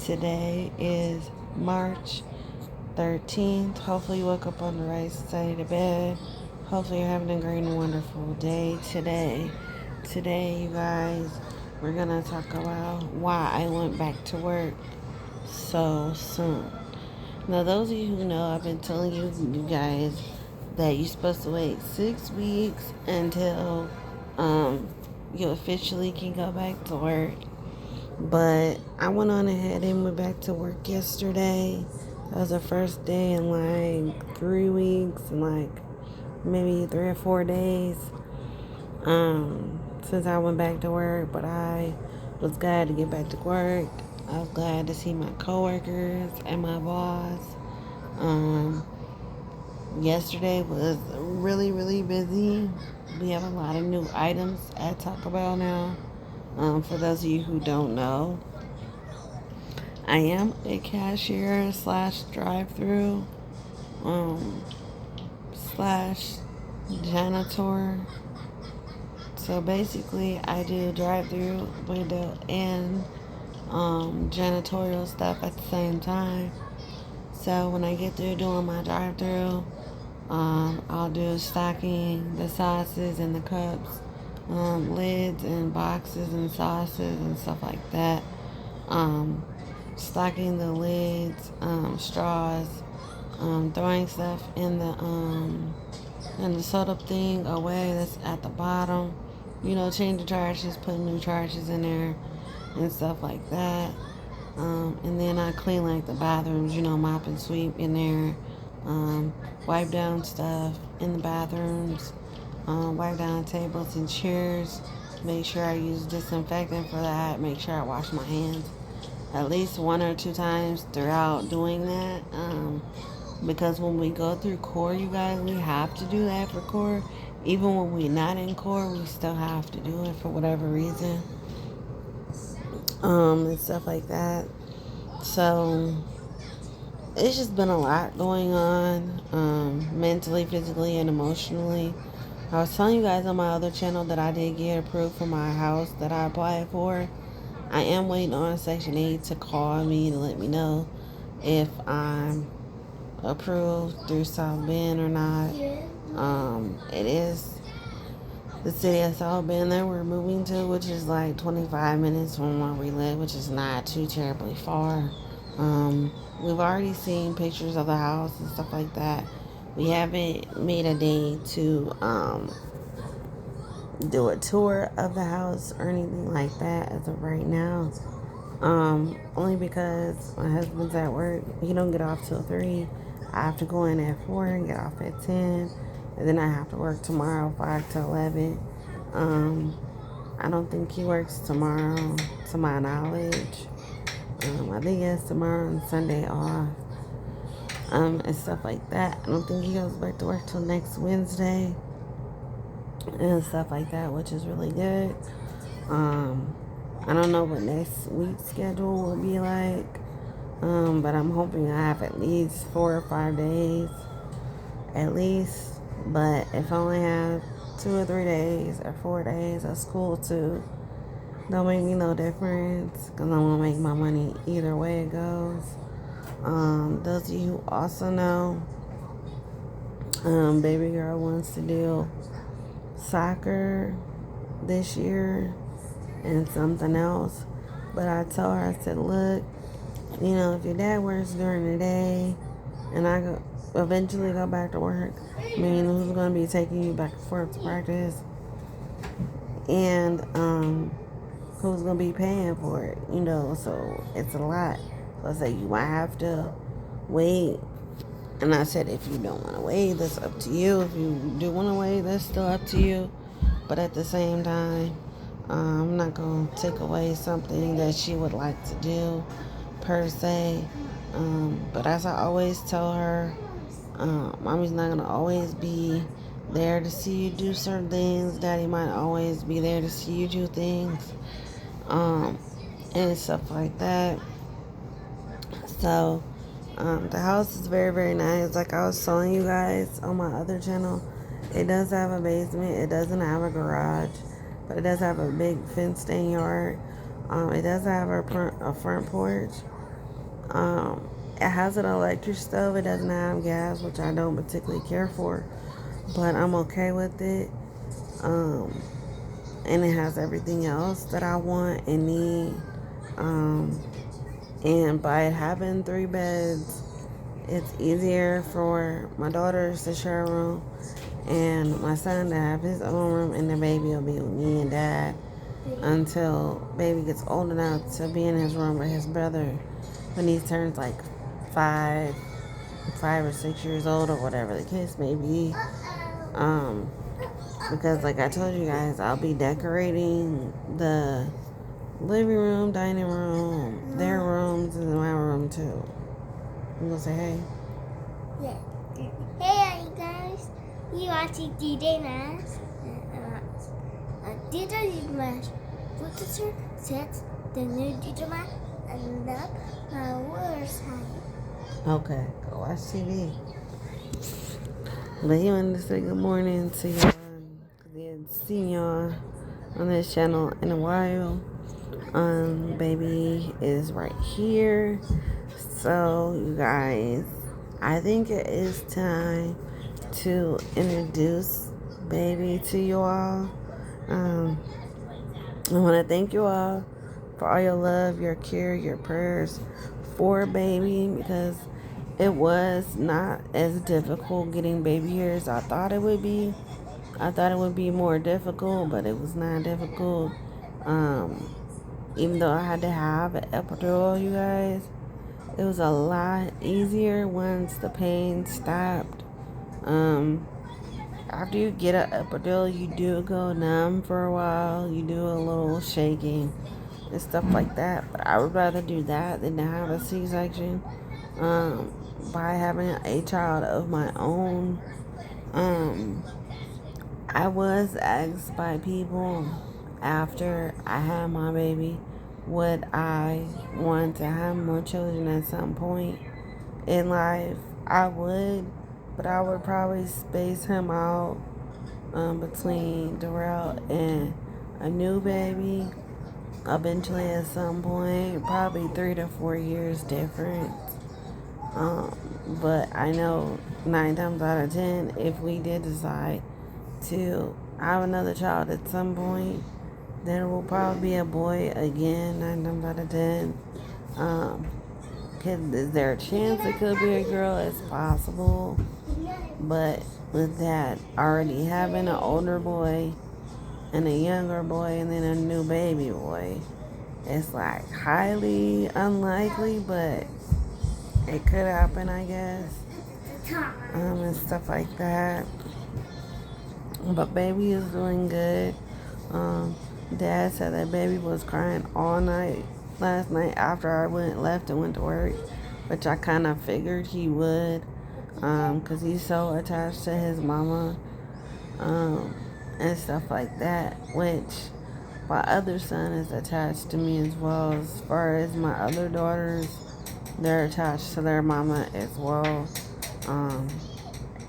Today is March 13th. Hopefully you woke up on the right side of the bed. Hopefully you're having a great and wonderful day today. Today, you guys, we're going to talk about why I went back to work so soon. Now, those of you who know, I've been telling you guys that you're supposed to wait 6 weeks until you officially can go back to work. But I went on ahead and went back to work yesterday. That was the first day in like 3 weeks and like maybe 3 or 4 days since I went back to work. But I was glad to get back to work. I was glad to see my coworkers and my boss. Yesterday was really, really busy. We have a lot of new items at Taco Bell now. For those of you who don't know, I am a cashier slash drive-through slash janitor. So basically, I do drive-through, window, and janitorial stuff at the same time. So when I get through doing my drive-through, I'll do stocking the sauces and the cups, lids and boxes and sauces and stuff like that. Stocking the lids, straws, throwing stuff in the soda thing away that's at the bottom. You know, changing charges, putting new charges in there and stuff like that. And then I clean like the bathrooms, mop and sweep in there. Wipe down stuff in the bathrooms. Wipe down tables and chairs. Make sure I use disinfectant for that. Make sure I wash my hands at least 1 or 2 times throughout doing that. Because when we go through core, you guys, we have to do that for core. Even when we're not in core, we still have to do it for whatever reason. And stuff like that. So it's just been a lot going on, mentally, physically, and emotionally. I was telling you guys on my other channel that I did get approved for my house that I applied for. I am waiting on Section 8 to call me to let me know if I'm approved through South Bend or not. It is the city of South Bend that we're moving to, which is like 25 minutes from where we live, which is not too terribly far. We've already seen pictures of the house and stuff like that. We haven't made a day to do a tour of the house or anything like that as of right now. Only because my husband's at work. He don't get off till 3. I have to go in at 4 and get off at 10. And then I have to work tomorrow 5 to 11. I don't think he works tomorrow, to my knowledge. I think he has tomorrow and Sunday off. And stuff like that. I don't think he goes back to work till next Wednesday. And stuff like that, which is really good. I don't know what next week's schedule will be like. But I'm hoping I have at least 4 or 5 days. At least. But if I only have 2 or 3 days or 4 days, that's cool too. Don't make me no difference. Because I want to make my money either way it goes. Those of you who also know, baby girl wants to do soccer this year and something else. But I told her, I said, look, if your dad works during the day and I eventually go back to work, who's going to be taking you back and forth to practice? And who's going to be paying for it? So it's a lot. So I said, you might have to wait. And I said, if you don't want to wait, that's up to you. If you do want to wait, that's still up to you. But at the same time, I'm not going to take away something that she would like to do, per se. But as I always tell her, Mommy's not going to always be there to see you do certain things. Daddy might always be there to see you do things. And stuff like that. So, the house is very, very nice. Like I was telling you guys on my other channel, it does have a basement. It doesn't have a garage, but it does have a big fenced-in yard. It does have a front porch. It has an electric stove. It doesn't have gas, which I don't particularly care for, but I'm okay with it. Um, and it has everything else that I want and need. Um, and by it having 3 beds, it's easier for my daughters to share a room and my son to have his own room, and the baby will be with me and dad until baby gets old enough to be in his room with his brother when he turns like 5, 5 or 6 years old or whatever the case may be. Um, because like I told you guys, I'll be decorating the living room, dining room, their rooms, and my room too. You gonna say hey? Yeah. Hey, you guys. You watching DJ Nash? DJ Nash. Producer sets the new DJ Nash and up my worst side. Okay, go watch TV. But he wanted to say good morning to y'all, because he had seen y'all on this channel in a while. Baby is right here. So, you guys, I think it is time to introduce baby to you all. I want to thank you all for all your love, your care, your prayers for baby, because it was not as difficult getting baby here as I thought it would be. I thought it would be more difficult, but it was not difficult. Even though I had to have an epidural, you guys, it was a lot easier once the pain stopped. After you get an epidural, you do go numb for a while. You do a little shaking and stuff like that. But I would rather do that than to have a C-section. By having a child of my own, I was asked by people after I had my baby, would I want to have more children at some point in life? I would, but I would probably space him out between Darrell and a new baby eventually at some point, probably 3 to 4 years difference. But I know 9 times out of 10, if we did decide to have another child at some point, then it will probably be a boy again, 9 times out of 10. Is there a chance it could be a girl? It's possible. But with that, already having an older boy and a younger boy and then a new baby boy, it's like highly unlikely, but it could happen, I guess. And stuff like that. But baby is doing good. Dad said that baby was crying all night last night after I left and went to work, which I kind of figured he would, because he's so attached to his mama, and stuff like that, which my other son is attached to me as well. As far as my other daughters, they're attached to their mama as well.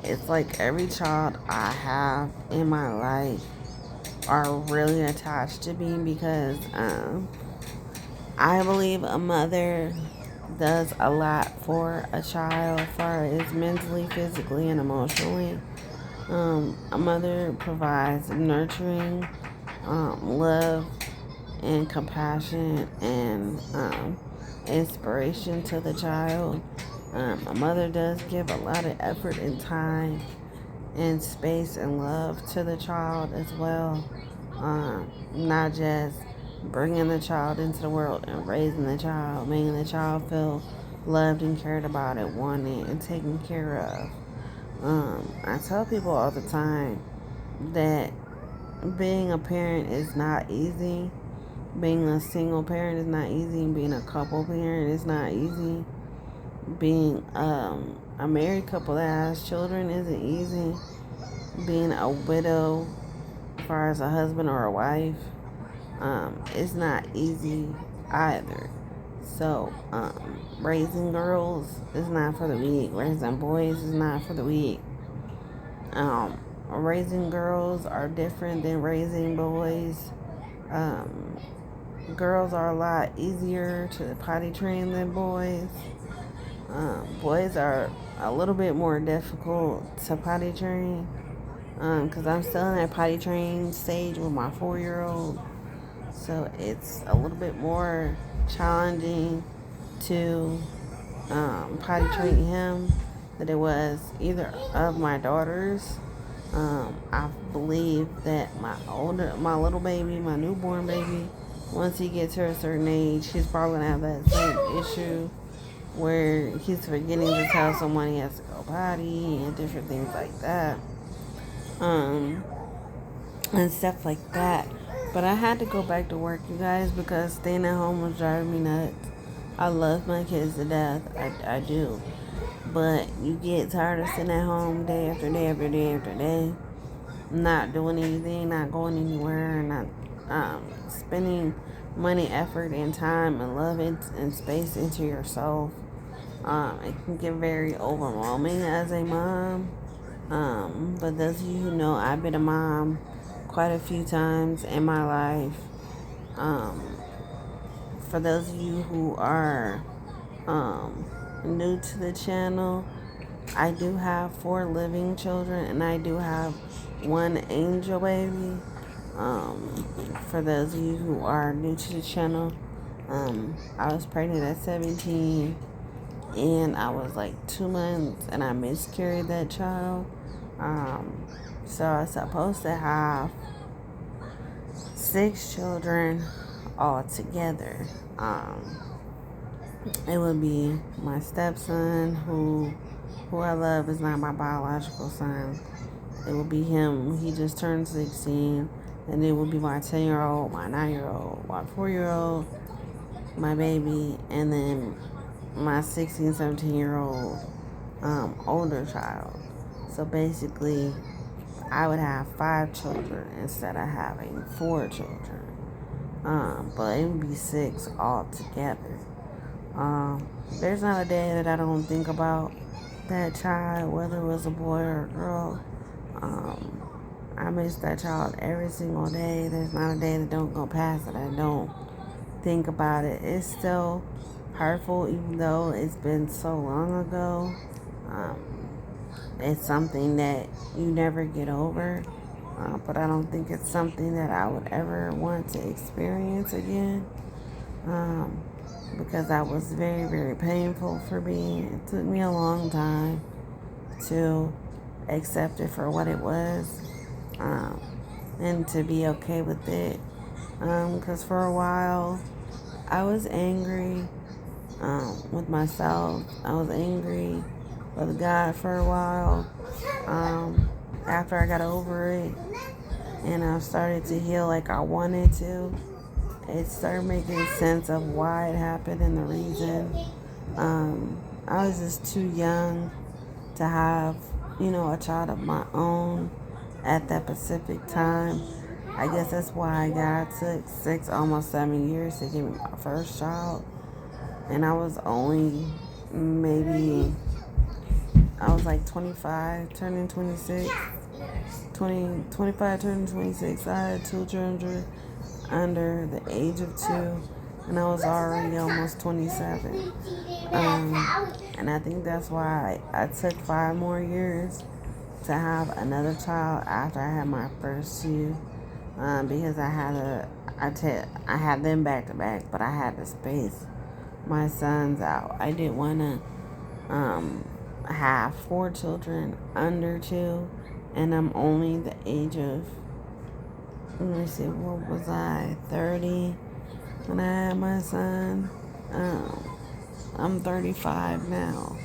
It's like every child I have in my life are really attached to me, because I believe a mother does a lot for a child, as far as mentally, physically, and emotionally. A mother provides nurturing, love, and compassion, and inspiration to the child. A mother does give a lot of effort and time and space and love to the child as well. Not just bringing the child into the world and raising the child, making the child feel loved and cared about and wanted and taken care of. I tell people all the time that being a parent is not easy. Being a single parent is not easy. Being a couple parent is not easy. Being a married couple that has children isn't easy. Being a widow, as far as a husband or a wife, it's not easy either. So, raising girls is not for the weak. Raising boys is not for the weak. Raising girls are different than raising boys. girls are a lot easier to potty train than boys. Boys are a little bit more difficult to potty train because I'm still in that potty train stage with my 4-year-old. So it's a little bit more challenging to potty train him than it was either of my daughters. I believe that my little baby, my newborn baby, once he gets to a certain age, he's probably gonna have that same issue where he's forgetting to tell someone he has to go potty and different things like that, um, and stuff like that. But I had to go back to work, you guys, because staying at home was driving me nuts. I love my kids to death. I do. But you get tired of sitting at home day after day after day after day, not doing anything, not going anywhere, not spending money, effort, and time and love and space into yourself. It can get very overwhelming as a mom. But those of you who know, I've been a mom quite a few times in my life. Um, for those of you who are new to the channel, I do have 4 living children and I do have 1 angel baby. For those of you who are new to the channel, I was pregnant at 17 and I was like 2 months and I miscarried that child. So I was supposed to have 6 children all together. It would be my stepson, who I love, is not my biological son. It would be him. He just turned 16. And it would be my 10-year-old, my 9-year-old, my 4-year-old, my baby, and then my 16, 17-year-old older child. So basically, I would have 5 children instead of having 4 children. But it would be 6 all together. There's not a day that I don't think about that child, whether it was a boy or a girl. I miss that child every single day. There's not a day that don't go past that I don't think about it. It's still hurtful, even though it's been so long ago. It's something that you never get over. But I don't think it's something that I would ever want to experience again. Because that was very, very painful for me. It took me a long time to accept it for what it was, and to be okay with it. Because for a while, I was angry with myself. I was angry with God for a while. After I got over it and I started to heal like I wanted to, it started making sense of why it happened and the reason. I was just too young to have, a child of my own at that specific time. I guess that's why God took 6, almost 7 years to give me my first child. And I was only I was like 25, turning 26. 25, turning 26. I had 2 children under the age of 2, and I was already almost 27. And I think that's why I took 5 more years to have another child after I had my first 2, because I had them back to back, but I had to space my sons out. I didn't want to have 4 children under 2, and I'm only the age of, let me see, what was I, 30 when I had my son? I'm 35 now.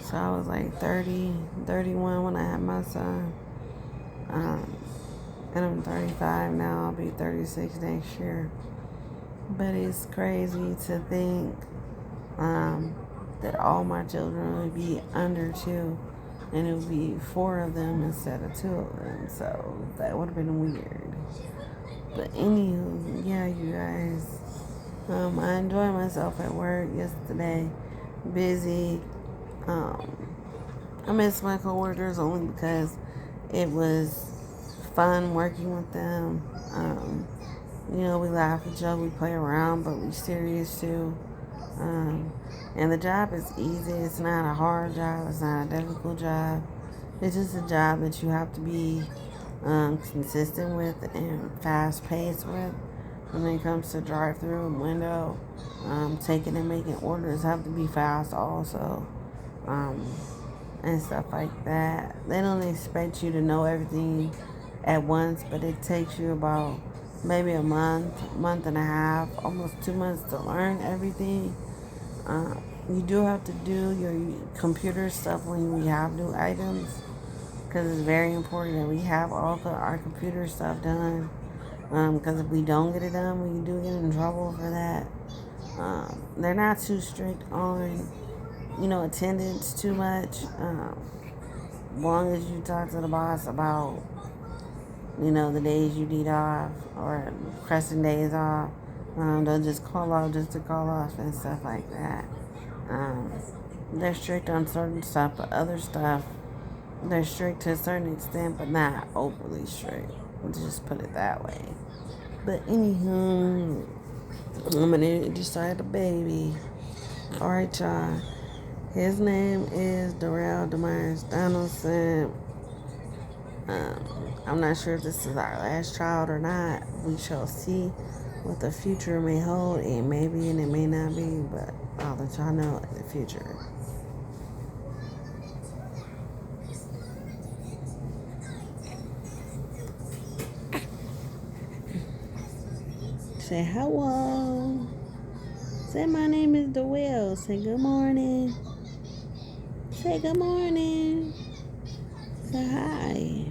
So I was like 30, 31 when I had my son. And I'm 35 now. I'll be 36 next year. But it's crazy to think that all my children would be under 2. And it would be 4 of them instead of 2 of them. So that would have been weird. But anywho, yeah, you guys. I enjoyed myself at work yesterday. Busy. I miss my coworkers only because it was fun working with them. You know, we laugh and joke, we play around, but we serious too. Um, and the job is easy. It's not a hard job. It's not a difficult job. It's just a job that you have to be consistent with and fast paced with. When it comes to drive through and window, taking and making orders have to be fast also, um, and stuff like that. They don't expect you to know everything at once, but it takes you about maybe a month and a half, almost 2 months to learn everything. You do have to do your computer stuff when we have new items because it's very important that we have all our computer stuff done. Because if we don't get it done, we do get in trouble for that. They're not too strict on, attendance too much. As long as you talk to the boss about, the days you need off or requesting days off, they'll just call off just to call off and stuff like that. Um, they're strict on certain stuff, but other stuff, they're strict to a certain extent, but not overly strict. We'll just put it that way. But anywho, I'm gonna decide a baby. Alright, y'all. His name is Darrell Demars Donaldson. I'm not sure if this is our last child or not. We shall see what the future may hold. It may be and it may not be, but I'll let y'all know in the future. Say hello. Say my name is Darrell. Say good morning. Say good morning. Say hi.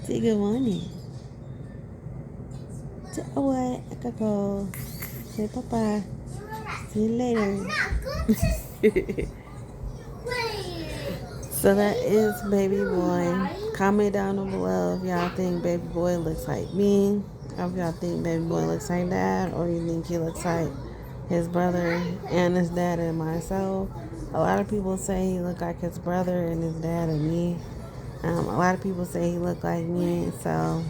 Say good morning. Say what? I gotta go. Say bye-bye. See you later. So that is baby boy. Comment down below if y'all think baby boy looks like me. If y'all think baby boy looks like dad, or you think he looks like his brother and his dad and myself. A lot of people say he looked like his brother and his dad and me. A lot of people say he looked like me, so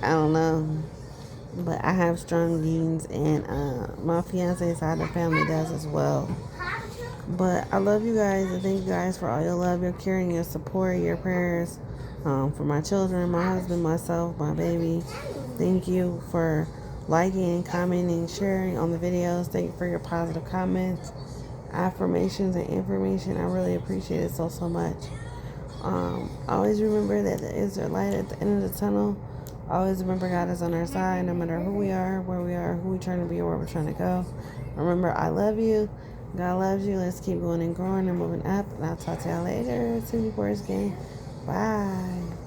I don't know. But I have strong genes, and my fiance's side of the family does as well. But I love you guys, and thank you guys for all your love, your caring, your support, your prayers for my children, my husband, myself, my baby. Thank you for liking, commenting, sharing on the videos. Thank you for your positive comments, affirmations, and information. I really appreciate it so much. Always remember that there is a light at the end of the tunnel. Always remember God is on our side, no matter who we are, where we are, who we're trying to be, or where we're trying to go. Remember, I love you. God loves you. Let's keep going and growing and moving up. And I'll talk to y'all later. Tiffany Forest gang. Bye.